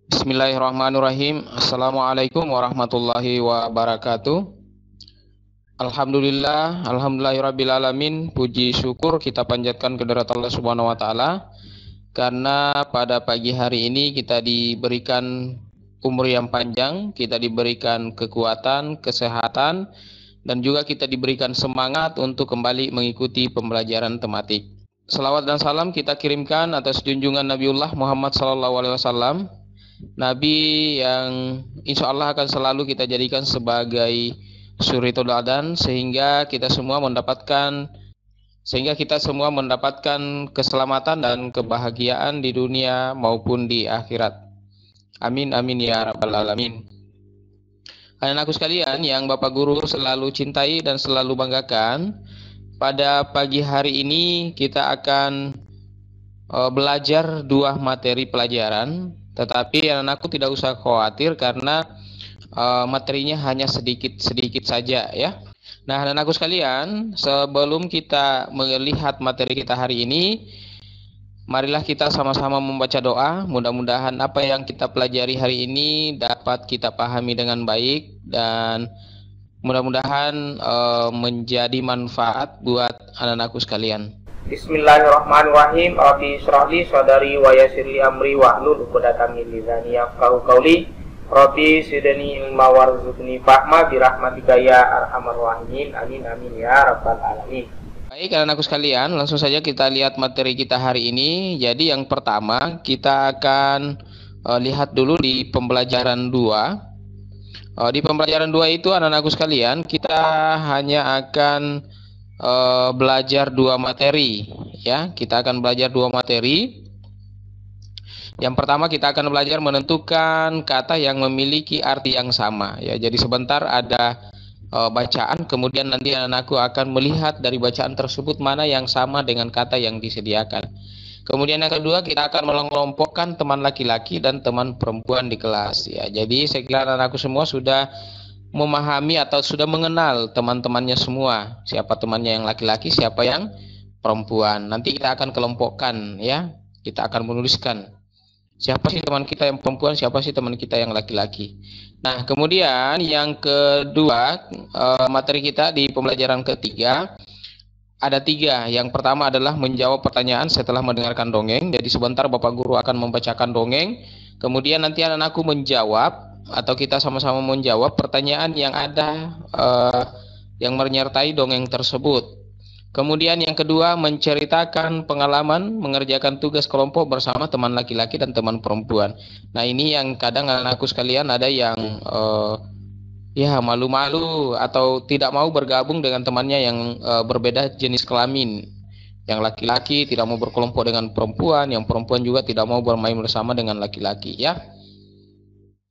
Bismillahirrahmanirrahim. Assalamualaikum warahmatullahi wabarakatuh. Alhamdulillahirabbil alamin. Puji syukur kita panjatkan kehadirat Allah Subhanahu wa taala karena pada pagi hari ini kita diberikan umur yang panjang, kita diberikan kekuatan, kesehatan, dan juga kita diberikan semangat untuk kembali mengikuti pembelajaran tematik. Selawat dan salam kita kirimkan atas junjungan Nabiullah Muhammad SAW, Nabi yang insya Allah akan selalu kita jadikan sebagai suri tauladan sehingga kita semua mendapatkan keselamatan dan kebahagiaan di dunia maupun di akhirat. Amin amin ya rabbal alamin. Anak-anakku sekalian yang Bapak Guru selalu cintai dan selalu banggakan, pada pagi hari ini kita akan belajar dua materi pelajaran. Tetapi anak-anakku tidak usah khawatir karena materinya hanya sedikit-sedikit saja ya. Nah, anak-anakku sekalian, sebelum kita melihat materi kita hari ini, marilah kita sama-sama membaca doa. Mudah-mudahan apa yang kita pelajari hari ini dapat kita pahami dengan baik dan mudah-mudahan menjadi manfaat buat anak-anakku sekalian. Bismillahirrahmanirrahim. Rabbi shrahli sadari wa yassirli amri wahlul 'uqdatam min lisani yafqahu qawli. Rabbi zidni ilma warzuqni fahma birahmatika ya arhamar rahimin. Amin amin ya rabbal alamin. Baik anak-anakku sekalian, langsung saja kita lihat materi kita hari ini. Jadi yang pertama kita akan lihat dulu di pembelajaran 2. Di pembelajaran 2 itu anak-anakku sekalian, kita hanya akan belajar dua materi ya. Kita akan belajar dua materi. Yang pertama kita akan belajar menentukan kata yang memiliki arti yang sama ya. Jadi sebentar ada bacaan, kemudian nanti anak-anakku akan melihat dari bacaan tersebut mana yang sama dengan kata yang disediakan. Kemudian yang kedua kita akan mengelompokkan teman laki-laki dan teman perempuan di kelas ya. Jadi saya kira anak-anakku semua sudah memahami atau sudah mengenal teman-temannya semua, siapa temannya yang laki-laki, siapa yang perempuan. Nanti kita akan kelompokkan ya, kita akan menuliskan siapa sih teman kita yang perempuan, siapa sih teman kita yang laki-laki. Nah kemudian yang kedua, materi kita di pembelajaran ketiga ada 3. Yang pertama adalah menjawab pertanyaan setelah mendengarkan dongeng. Jadi sebentar Bapak Guru akan membacakan dongeng, kemudian nanti anak-anakku menjawab atau kita sama-sama menjawab pertanyaan yang ada yang menyertai dongeng tersebut. Kemudian yang kedua menceritakan pengalaman mengerjakan tugas kelompok bersama teman laki-laki dan teman perempuan. Nah ini yang kadang anak-anakku sekalian ada yang ya malu-malu atau tidak mau bergabung dengan temannya yang berbeda jenis kelamin. Yang laki-laki tidak mau berkelompok dengan perempuan, yang perempuan juga tidak mau bermain bersama dengan laki-laki ya.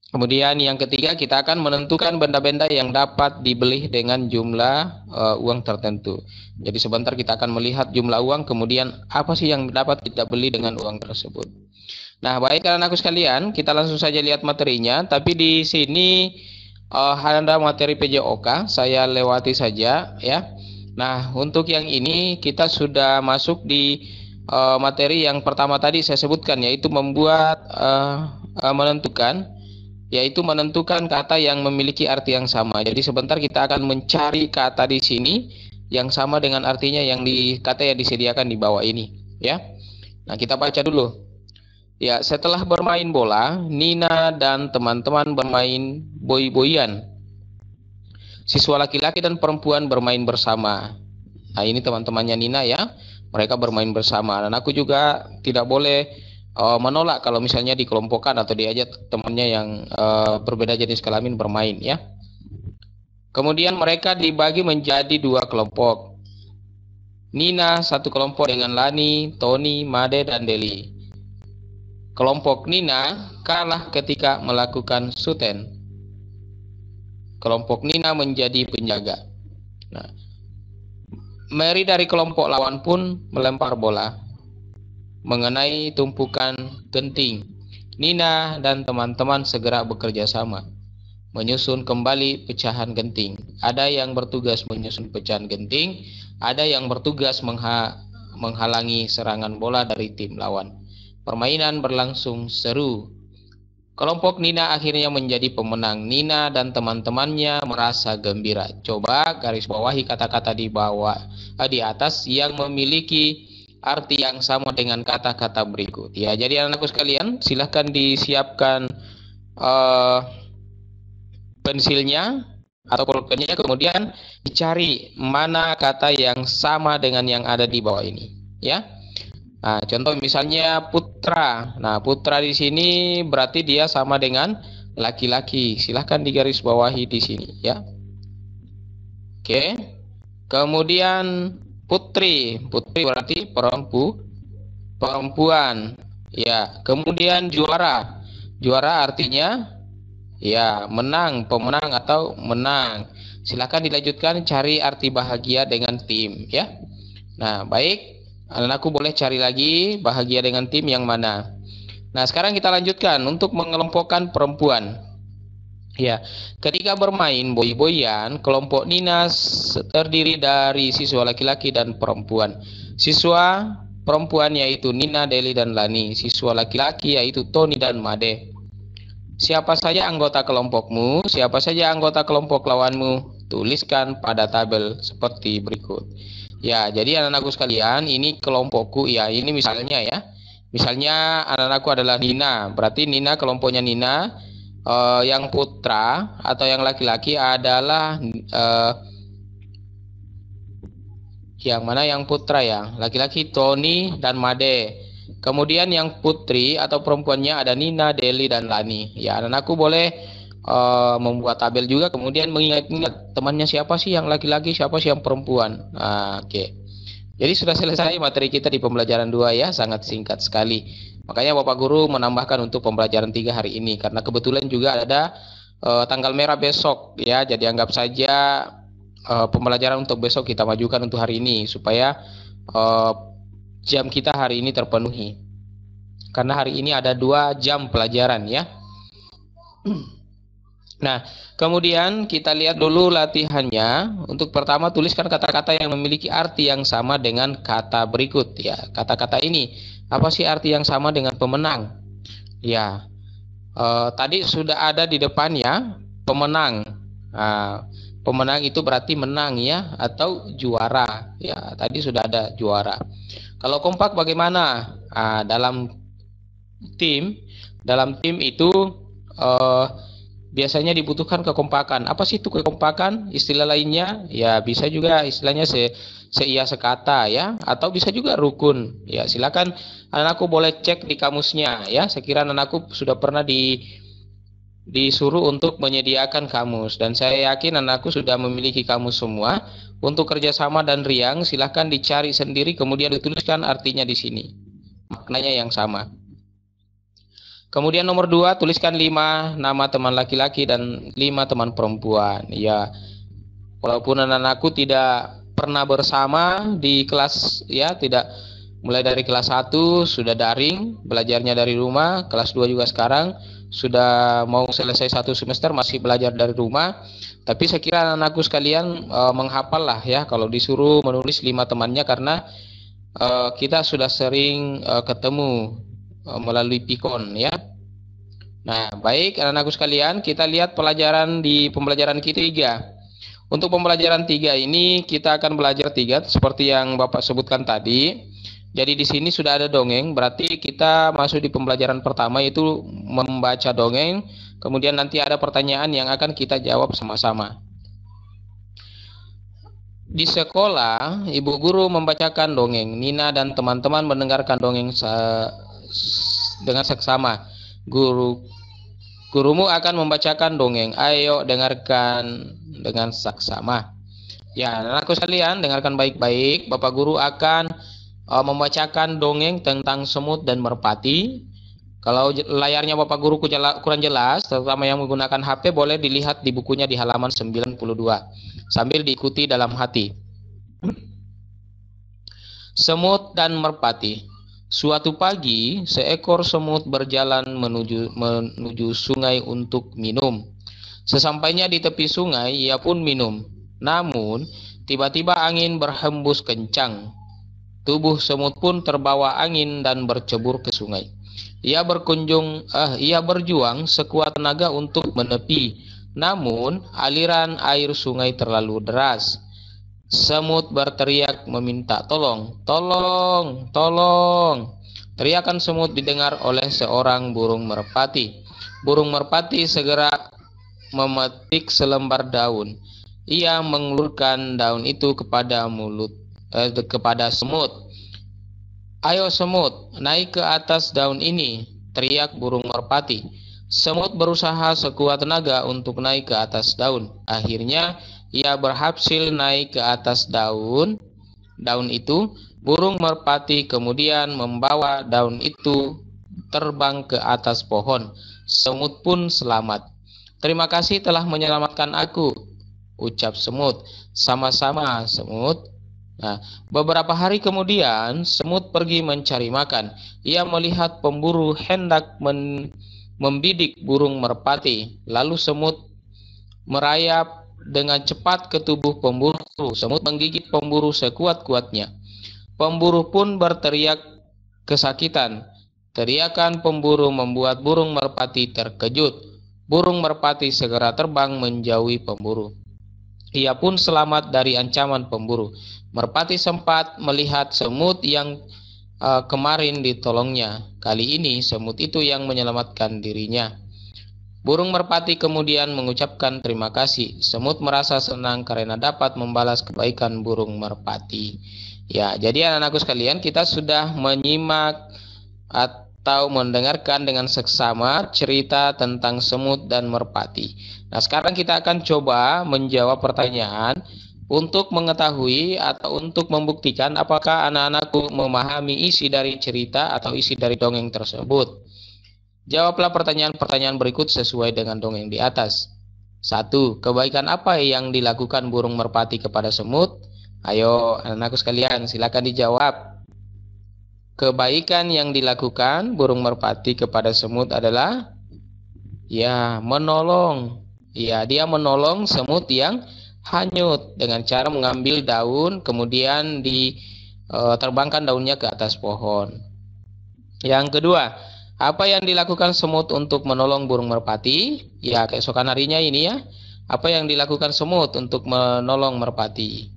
Kemudian yang ketiga kita akan menentukan benda-benda yang dapat dibeli dengan jumlah uang tertentu. Jadi sebentar kita akan melihat jumlah uang, kemudian apa sih yang dapat kita beli dengan uang tersebut. Nah baik anak-anakku sekalian, kita langsung saja lihat materinya. Tapi di sini ada materi PJOK, saya lewati saja ya. Nah untuk yang ini kita sudah masuk di materi yang pertama tadi saya sebutkan, yaitu menentukan kata yang memiliki arti yang sama. Jadi sebentar kita akan mencari kata di sini yang sama dengan artinya kata yang disediakan di bawah ini ya. Nah kita baca dulu. Ya, setelah bermain bola, Nina dan teman-teman bermain boy-boyan. Siswa laki-laki dan perempuan bermain bersama. Nah ini teman-temannya Nina ya, mereka bermain bersama. Dan aku juga tidak boleh menolak kalau misalnya dikelompokkan atau diajak temannya yang berbeda jenis kelamin bermain ya. Kemudian mereka dibagi menjadi 2 kelompok. Nina satu kelompok dengan Lani, Tony, Made, dan Deli. Kelompok Nina kalah ketika melakukan shooten. Kelompok Nina menjadi penjaga. Nah, Mary dari kelompok lawan pun melempar bola mengenai tumpukan genting. Nina dan teman-teman segera bekerja sama menyusun kembali pecahan genting. Ada yang bertugas menyusun pecahan genting, ada yang bertugas menghalangi serangan bola dari tim lawan. Permainan berlangsung seru. Kelompok Nina akhirnya menjadi pemenang. Nina dan teman-temannya merasa gembira. Coba garis bawahi kata-kata di atas yang memiliki arti yang sama dengan kata-kata berikut. Ya, jadi anak-anakku sekalian, silahkan disiapkan pensilnya atau pulpennya, kemudian dicari mana kata yang sama dengan yang ada di bawah ini. Ya. Nah, contoh misalnya putra. Nah, putra di sini berarti dia sama dengan laki-laki. Silahkan digarisbawahi di sini, ya. Oke. Kemudian putri. Putri berarti perempuan. Ya. Kemudian juara. Juara artinya ya menang, pemenang atau menang. Silahkan dilanjutkan cari arti bahagia dengan tim, ya. Nah, baik. Anakku boleh cari lagi bahagia dengan tim yang mana. Nah, sekarang kita lanjutkan untuk mengelompokkan perempuan. Ya, ketika bermain boy-boyan, kelompok Nina terdiri dari siswa laki-laki dan perempuan. Siswa perempuan yaitu Nina, Deli, dan Lani. Siswa laki-laki yaitu Tony dan Made. Siapa saja anggota kelompokmu? Siapa saja anggota kelompok lawanmu? Tuliskan pada tabel seperti berikut. Ya, jadi anak-anakku sekalian, ini kelompokku ya. Ini misalnya ya. Misalnya anak-anakku adalah Nina. Berarti Nina kelompoknya Nina. Yang putra atau yang laki-laki adalah yang mana yang putra ya? Laki-laki Tony dan Made. Kemudian yang putri atau perempuannya ada Nina, Deli, dan Lani. Ya, anak-anakku boleh membuat tabel juga, kemudian mengingat-ingat temannya siapa sih yang laki-laki, siapa sih yang perempuan. Oke. Jadi sudah selesai materi kita di pembelajaran 2 ya, sangat singkat sekali. Makanya Bapak Guru menambahkan untuk pembelajaran 3 hari ini karena kebetulan juga ada tanggal merah besok ya. Jadi anggap saja pembelajaran untuk besok kita majukan untuk hari ini supaya jam kita hari ini terpenuhi. Karena hari ini ada 2 jam pelajaran ya. Nah, kemudian kita lihat dulu latihannya. Untuk pertama tuliskan kata-kata yang memiliki arti yang sama dengan kata berikut ya. Kata-kata ini apa sih arti yang sama dengan pemenang? Ya, tadi sudah ada di depannya pemenang. Pemenang itu berarti menang ya atau juara ya. Tadi sudah ada juara. Kalau kompak bagaimana? Dalam tim itu biasanya dibutuhkan kekompakan. Apa sih itu kekompakan? Istilah lainnya ya bisa juga istilahnya seia sekata ya, atau bisa juga rukun. Ya, silakan anakku boleh cek di kamusnya ya. Saya kira anakku sudah pernah disuruh untuk menyediakan kamus dan saya yakin anakku sudah memiliki kamus semua. Untuk kerjasama dan riang silahkan dicari sendiri kemudian dituliskan artinya di sini. Maknanya yang sama. Kemudian nomor 2, tuliskan 5 nama teman laki-laki dan 5 teman perempuan. Ya, walaupun anak-anakku tidak pernah bersama di kelas ya, tidak mulai dari kelas 1 sudah daring, belajarnya dari rumah, kelas 2 juga sekarang sudah mau selesai 1 semester masih belajar dari rumah. Tapi saya kira anak-anakku sekalian menghafal lah ya kalau disuruh menulis 5 temannya karena kita sudah sering ketemu melalui Pikon ya. Nah, baik anak-anakku sekalian, kita lihat pelajaran di pembelajaran ketiga. Untuk pembelajaran 3 ini kita akan belajar 3 seperti yang Bapak sebutkan tadi. Jadi di sini sudah ada dongeng, berarti kita masuk di pembelajaran pertama yaitu membaca dongeng. Kemudian nanti ada pertanyaan yang akan kita jawab sama-sama. Di sekolah, ibu guru membacakan dongeng. Nina dan teman-teman mendengarkan dongeng dengan seksama. Gurumu akan membacakan dongeng. Ayo dengarkan dengan saksama. Ya, anakku sekalian, dengarkan baik-baik. Bapak guru akan membacakan dongeng tentang semut dan merpati. Kalau layarnya Bapak guru kurang jelas, terutama yang menggunakan HP, boleh dilihat di bukunya di halaman 92 sambil diikuti dalam hati. Semut dan merpati. Suatu pagi, seekor semut berjalan menuju sungai untuk minum. Sesampainya di tepi sungai, ia pun minum. Namun, tiba-tiba angin berhembus kencang. Tubuh semut pun terbawa angin dan bercebur ke sungai. Ia berjuang sekuat tenaga untuk menepi. Namun, aliran air sungai terlalu deras. Semut berteriak meminta tolong. Tolong, tolong. Teriakan semut didengar oleh seorang burung merpati. Burung merpati segera memetik selembar daun. Ia mengulurkan daun itu kepada semut. Ayo semut, naik ke atas daun ini, teriak burung merpati. Semut berusaha sekuat tenaga untuk naik ke atas daun. Akhirnya ia berhasil naik ke atas daun itu. Burung merpati kemudian membawa daun itu terbang ke atas pohon. Semut pun selamat. Terima kasih telah menyelamatkan aku, ucap semut. Sama-sama, semut. Nah, beberapa hari kemudian semut pergi mencari makan. Ia melihat pemburu hendak membidik burung merpati. Lalu semut merayap dengan cepat ke tubuh pemburu. Semut menggigit pemburu sekuat-kuatnya. Pemburu pun berteriak kesakitan. Teriakan pemburu membuat burung merpati terkejut. Burung merpati segera terbang menjauhi pemburu. Ia pun selamat dari ancaman pemburu. Merpati sempat melihat semut yang kemarin ditolongnya. Kali ini semut itu yang menyelamatkan dirinya. Burung merpati kemudian mengucapkan terima kasih. Semut merasa senang karena dapat membalas kebaikan burung merpati. Ya, jadi anak-anakku sekalian, kita sudah menyimak atau mendengarkan dengan seksama cerita tentang semut dan merpati. Nah, sekarang kita akan coba menjawab pertanyaan untuk mengetahui atau untuk membuktikan apakah anak-anakku memahami isi dari cerita atau isi dari dongeng tersebut. Jawablah pertanyaan-pertanyaan berikut sesuai dengan dongeng di atas. 1. Kebaikan apa yang dilakukan burung merpati kepada semut? Ayo anak-anakku sekalian, silakan dijawab. Kebaikan yang dilakukan burung merpati kepada semut adalah menolong. Ya, dia menolong semut yang hanyut dengan cara mengambil daun kemudian diterbangkan daunnya ke atas pohon. Yang kedua, apa yang dilakukan semut untuk menolong burung merpati? Ya, keesokan harinya ini ya. Apa yang dilakukan semut untuk menolong merpati?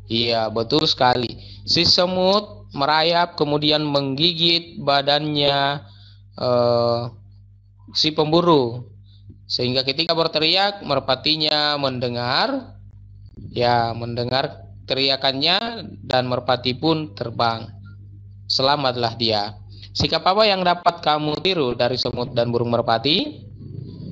Iya, betul sekali. Si semut merayap kemudian menggigit badannya si pemburu. Sehingga ketika berteriak, merpatinya mendengar teriakannya dan merpati pun terbang. Selamatlah dia. Sikap apa yang dapat kamu tiru dari semut dan burung merpati?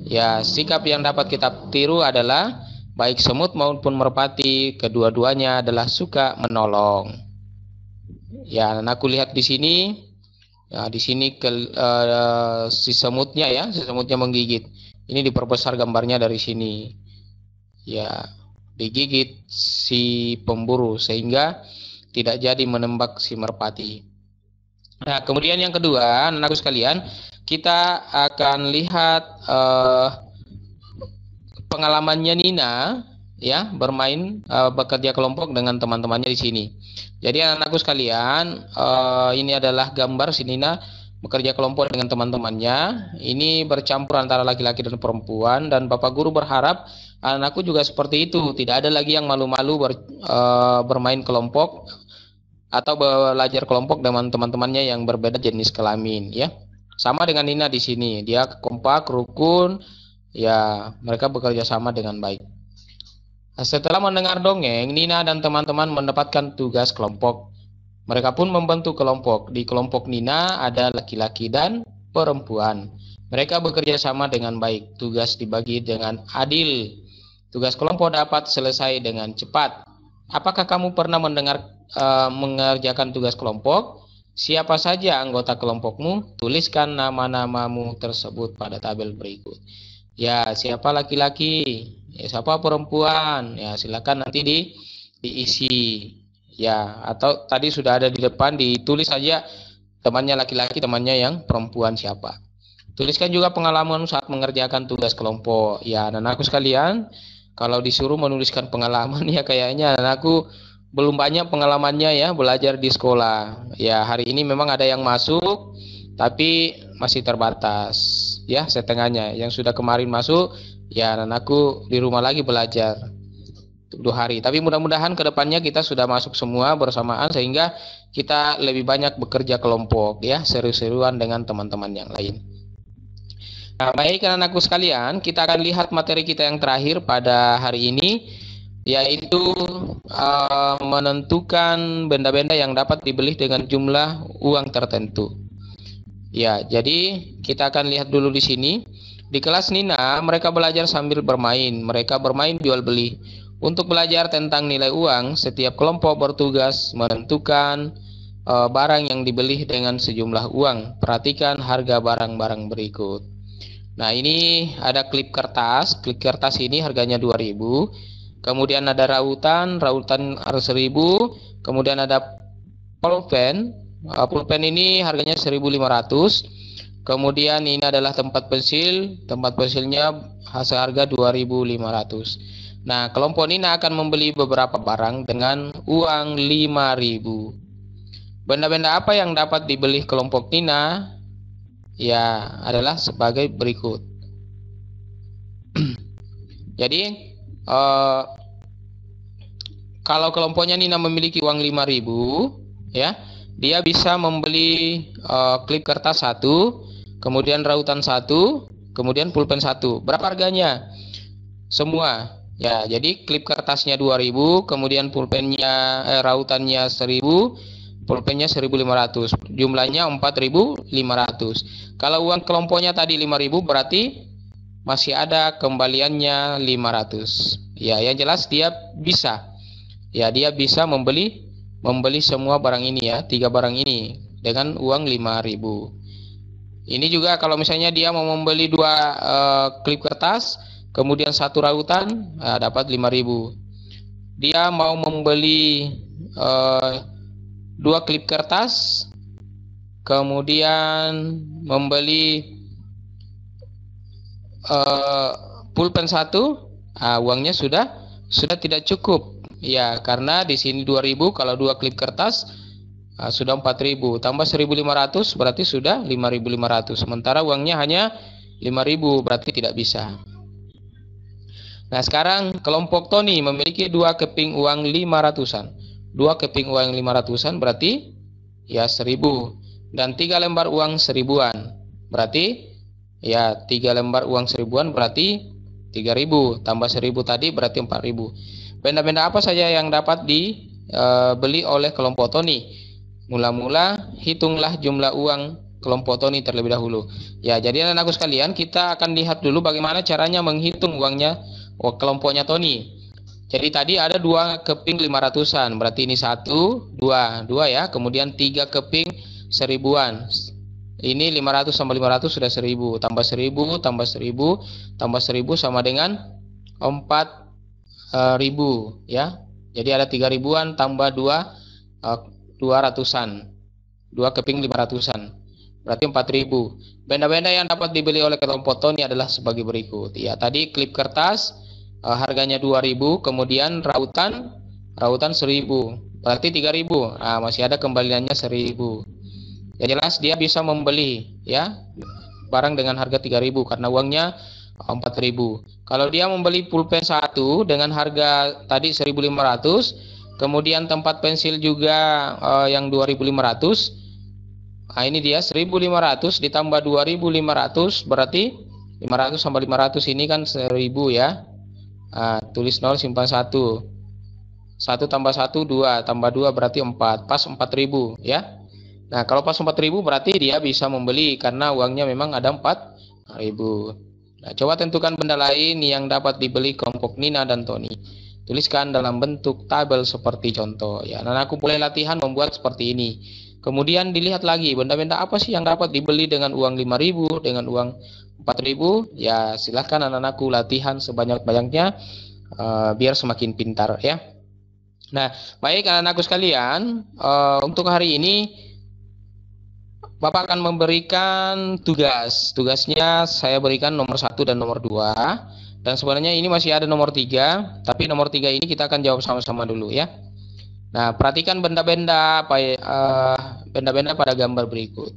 Ya, sikap yang dapat kita tiru adalah baik semut maupun merpati, kedua-duanya adalah suka menolong. Ya, aku lihat di sini. Ya, di sini si semutnya menggigit. Ini diperbesar gambarnya dari sini. Ya, digigit si pemburu sehingga tidak jadi menembak si merpati. Nah, kemudian yang kedua, anakku sekalian, kita akan lihat pengalamannya Nina ya bermain bekerja kelompok dengan teman-temannya di sini. Jadi anak-anakku sekalian, ini adalah gambar si Nina bekerja kelompok dengan teman-temannya. Ini bercampur antara laki-laki dan perempuan, dan Bapak Guru berharap anakku juga seperti itu. Tidak ada lagi yang malu-malu bermain kelompok atau belajar kelompok dengan teman-temannya yang berbeda jenis kelamin ya. Sama dengan Nina di sini, dia kompak, rukun, ya mereka bekerja sama dengan baik. Setelah mendengar dongeng, Nina dan teman-teman mendapatkan tugas kelompok. Mereka pun membentuk kelompok. Di kelompok Nina ada laki-laki dan perempuan. Mereka bekerja sama dengan baik. Tugas dibagi dengan adil. Tugas kelompok dapat selesai dengan cepat. Apakah kamu pernah mengerjakan tugas kelompok? Siapa saja anggota kelompokmu? Tuliskan nama-namamu tersebut pada tabel berikut. Ya, siapa laki-laki? Ya, siapa perempuan? Ya, silakan nanti diisi. Ya, atau tadi sudah ada di depan, ditulis saja temannya laki-laki, temannya yang perempuan siapa. Tuliskan juga pengalaman saat mengerjakan tugas kelompok. Ya, anakku sekalian, kalau disuruh menuliskan pengalaman ya kayaknya anakku belum banyak pengalamannya ya belajar di sekolah. Ya, hari ini memang ada yang masuk tapi masih terbatas ya, setengahnya. Yang sudah kemarin masuk ya anakku di rumah lagi belajar 2 hari. Tapi mudah-mudahan kedepannya kita sudah masuk semua bersamaan sehingga kita lebih banyak bekerja kelompok ya, seru-seruan dengan teman-teman yang lain. Nah, baik anak-anakku sekalian, kita akan lihat materi kita yang terakhir pada hari ini, yaitu menentukan benda-benda yang dapat dibeli dengan jumlah uang tertentu. Ya, jadi kita akan lihat dulu di sini. Di kelas Nina, mereka belajar sambil bermain. Mereka bermain jual beli. Untuk belajar tentang nilai uang, setiap kelompok bertugas menentukan barang yang dibeli dengan sejumlah uang. Perhatikan harga barang-barang berikut. Nah, ini ada klip kertas. Klip kertas ini harganya 2.000. Kemudian ada rautan harus 1.000. Kemudian ada pulpen. Pulpen ini harganya 1.500. Kemudian ini adalah tempat pensil. Tempat pensilnya seharga 2.500. Nah, kelompok Nina akan membeli beberapa barang dengan uang 5.000. Benda-benda apa yang dapat dibeli kelompok Nina? Ya, adalah sebagai berikut. Jadi, kalau kelompoknya Nina memiliki uang 5.000, ya, dia bisa membeli klip kertas 1, kemudian rautan 1, kemudian pulpen 1. Berapa harganya? Semua. Ya, jadi klip kertasnya 2.000, kemudian pulpennya rautannya 1.000, pulpennya 1.500, jumlahnya 4.500. Kalau uang kelompoknya tadi 5.000, berarti masih ada kembaliannya 500. Ya, yang jelas dia bisa. Ya, dia bisa membeli semua barang ini ya, 3 barang ini dengan uang 5.000. Ini juga kalau misalnya dia mau membeli 2 klip kertas, kemudian 1 rautan, dapat 5.000. Dia mau membeli 2 klip kertas, kemudian membeli pulpen 1, uangnya sudah tidak cukup ya, karena di sini 2.000, kalau 2 klip kertas sudah 4.000, tambah 1.500 berarti sudah 5.500, sementara uangnya hanya 5.000, berarti tidak bisa. Nah, sekarang kelompok Tony memiliki 2 keping uang 500-an. 2 keping uang 500-an berarti ya 1.000, dan 3 lembar uang 1.000-an berarti ya 3 lembar uang 1.000-an berarti 3.000, tambah 1.000 tadi berarti 4.000. Benda-benda apa saja yang dapat dibeli oleh kelompok Tony? Mula-mula hitunglah jumlah uang kelompok Tony terlebih dahulu. Ya, jadi anak-anakku sekalian, kita akan lihat dulu bagaimana caranya menghitung uangnya kelompoknya Tony. Jadi tadi ada 2 keping 500-an, berarti ini 1, 2 ya, kemudian 3 keping 1.000-an. Ini 500 tambah 500 sudah 1.000, tambah 1.000, tambah 1.000, tambah 1.000 sama dengan 4.000 ya. Jadi ada 3.000-an tambah 200-an. 2 keping 500-an. Berarti 4.000. Benda-benda yang dapat dibeli oleh kelompok Tony adalah sebagai berikut. Ya, tadi klip kertas harganya 2.000, kemudian rautan 1.000, berarti 3.000. Masih ada kembaliannya 1.000. Yang jelas dia bisa membeli ya barang dengan harga 3.000 karena uangnya 4.000. Kalau dia membeli pulpen 1 dengan harga tadi 1.500, kemudian tempat pensil juga yang 2.500. Ini dia 1.500 ditambah 2.500 berarti 500 tambah 500 ini kan 1.000 ya. Tulis 0, simpan 1. 1 tambah 1 2, tambah 2 berarti 4, pas 4.000 ya. Nah, kalau pas 4.000 berarti dia bisa membeli karena uangnya memang ada 4.000. Nah, coba tentukan benda lain yang dapat dibeli kelompok Nina dan Tony. Tuliskan dalam bentuk tabel seperti contoh ya. Nah, aku boleh latihan membuat seperti ini. Kemudian dilihat lagi benda-benda apa sih yang dapat dibeli dengan uang 5.000, dengan uang 4.000. Ya, silahkan anak-anakku latihan sebanyak-banyaknya biar semakin pintar ya. Nah, baik anak-anakku sekalian, untuk hari ini Bapak akan memberikan tugas. Tugasnya saya berikan nomor 1 dan nomor 2. Dan sebenarnya ini masih ada nomor 3, tapi nomor 3 ini kita akan jawab sama-sama dulu ya. Nah, perhatikan benda-benda pada gambar berikut.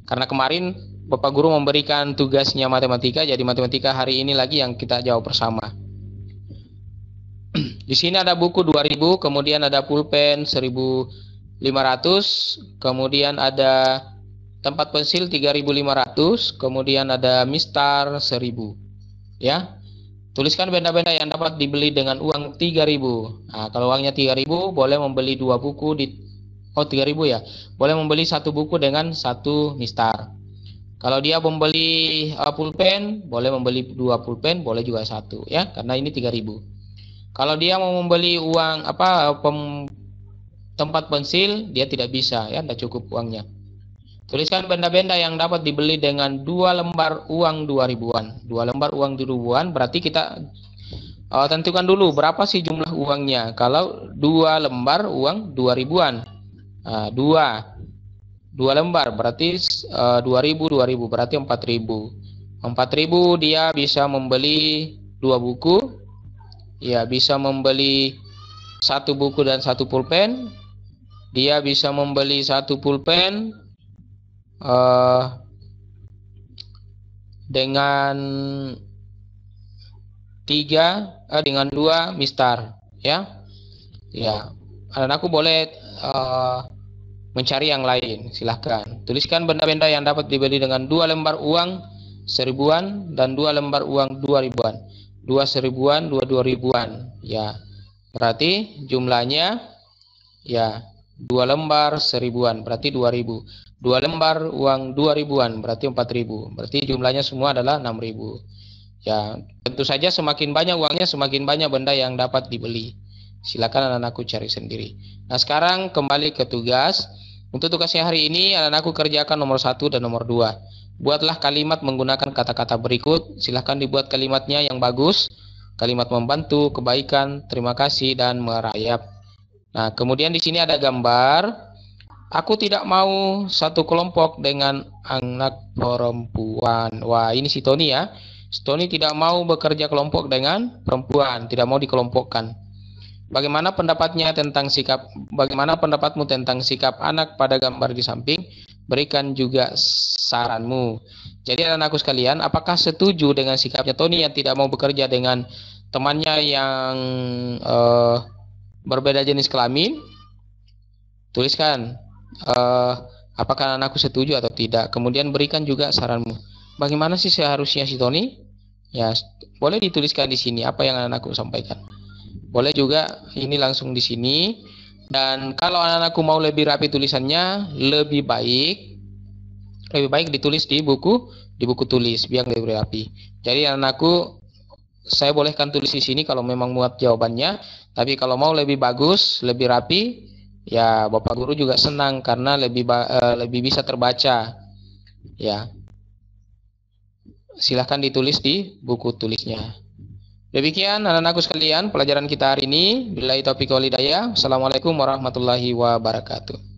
Karena kemarin Bapak Guru memberikan tugasnya matematika, jadi matematika hari ini lagi yang kita jawab bersama. Di sini ada buku 2000, kemudian ada pulpen 1500, kemudian ada tempat pensil 3500, kemudian ada mistar 1000. Ya. Tuliskan benda-benda yang dapat dibeli dengan uang 3000. Nah, kalau uangnya 3000 boleh membeli 2 buku 3000 ya. Boleh membeli 1 buku dengan 1 mistar. Kalau dia membeli pulpen, boleh membeli 2 pulpen, boleh juga 1 ya, karena ini 3000. Kalau dia mau membeli uang tempat pensil, dia tidak bisa ya, tidak cukup uangnya. Tuliskan benda-benda yang dapat dibeli dengan 2 lembar uang 2000-an. 2 lembar uang 2000-an berarti kita tentukan dulu berapa sih jumlah uangnya. Kalau 2 lembar uang 2000-an. 2 lembar berarti 2000 berarti 4000. 4000 dia bisa membeli 2 buku. Ya, bisa membeli 1 buku dan 1 pulpen. Dia bisa membeli 1 pulpen dengan 2 mistar ya. Ya, anakku boleh mencari yang lain, silahkan. Tuliskan benda-benda yang dapat dibeli dengan 2 lembar uang 1000-an dan 2 lembar uang 2000-an. 2 1000-an, 2 2000-an. Ya. Berarti jumlahnya ya 2 lembar 1000-an berarti 2000. 2 lembar uang 2000-an berarti 4000. Berarti jumlahnya semua adalah 6000. Ya, tentu saja semakin banyak uangnya semakin banyak benda yang dapat dibeli. Silakan anak-anakku cari sendiri. Nah, sekarang kembali ke tugas. Untuk tugasnya hari ini anak-anakku kerjakan nomor 1 dan nomor 2. Buatlah kalimat menggunakan kata-kata berikut. Silahkan dibuat kalimatnya yang bagus. Kalimat membantu, kebaikan, terima kasih, dan merayap. Nah, kemudian di sini ada gambar. Aku tidak mau satu kelompok dengan anak perempuan. Wah, ini si Tony ya. Si Tony tidak mau bekerja kelompok dengan perempuan, tidak mau dikelompokkan. Bagaimana pendapatnya tentang bagaimana pendapatmu tentang sikap anak pada gambar di samping? Berikan juga saranmu. Jadi anak-anakku sekalian, apakah setuju dengan sikapnya Tony yang tidak mau bekerja dengan temannya yang berbeda jenis kelamin? Tuliskan apakah anakku setuju atau tidak. Kemudian berikan juga saranmu. Bagaimana sih seharusnya si Tony? Ya, boleh dituliskan di sini apa yang anakku sampaikan. Boleh juga ini langsung di sini. Dan kalau anakku mau lebih rapi tulisannya, lebih baik ditulis di buku tulis biar lebih rapi. Jadi anakku, saya bolehkan tulis di sini kalau memang muat jawabannya. Tapi kalau mau lebih bagus, lebih rapi, ya Bapak Guru juga senang karena lebih bisa terbaca. Ya, silahkan ditulis di buku tulisnya. Demikian anak-anakku sekalian pelajaran kita hari ini. Billahi taufiq wal hidayah. Assalamualaikum warahmatullahi wabarakatuh.